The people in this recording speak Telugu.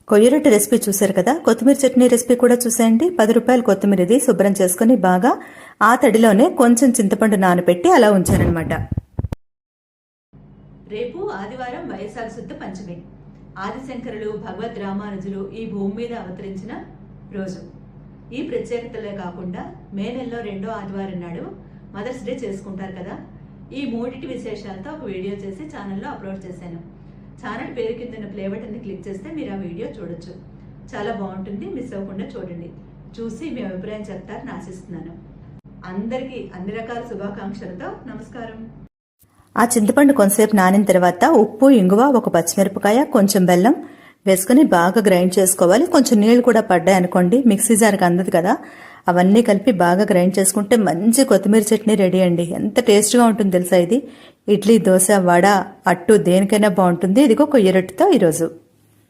కొయ్యరొట్టె రెసిపీ చూశారు కదా, కొత్తిమీర చట్నీ రెసిపీ కూడా చూసేయండి. 10 రూపాయల కొత్తిమీరది శుభ్రం చేసుకుని బాగా ఆ తడిలోనే కొంచెం చింతపండు నానబెట్టి అలా ఉంచారనమాట. రేపు ఆదివారం వైశాఖ శుద్ధ పంచమి. ఆదిశంకరులు భగవద్ రామానుజులు ఈ భూమి మీద అవతరించిన రోజు. ఈ ప్రత్యేకతలే కాకుండా మే నెలలో 2వ ఆదివారం నాడు మదర్స్ డే చేసుకుంటారు కదా. ఈ మూడింటి విశేషాలతో ఒక వీడియో చేసి ఛానల్లో అప్లోడ్ చేశాను. ఛానల్ పేరు కింద ప్లే బటన్ని క్లిక్ చేస్తే మీరు ఆ వీడియో చూడొచ్చు. చాలా బాగుంటుంది, మిస్ అవ్వకుండా చూడండి. చూసి మీ అభిప్రాయం చెప్తారని ఆశిస్తున్నాను. అందరికీ అన్ని రకాల శుభాకాంక్షలతో నమస్కారం. ఆ చింతపండు కొంతసేపు నానిన తర్వాత ఉప్పు, ఇంగువ, ఒక పచ్చిమిరపకాయ, కొంచెం బెల్లం వేసుకుని బాగా గ్రైండ్ చేసుకోవాలి. కొంచెం నీళ్లు కూడా పడ్డాయి అనుకోండి, మిక్సీ జార్కి అందదు కదా. అవన్నీ కలిపి బాగా గ్రైండ్ చేసుకుంటే మంచి కొత్తిమీర చట్నీ రెడీ అండి. ఎంత టేస్ట్గా ఉంటుంది తెలుసా ఇది. ఇడ్లీ, దోశ, వడ, అట్టు దేనికైనా బాగుంటుంది. ఇదిగో కొయ్యరొట్టెతో ఈరోజు.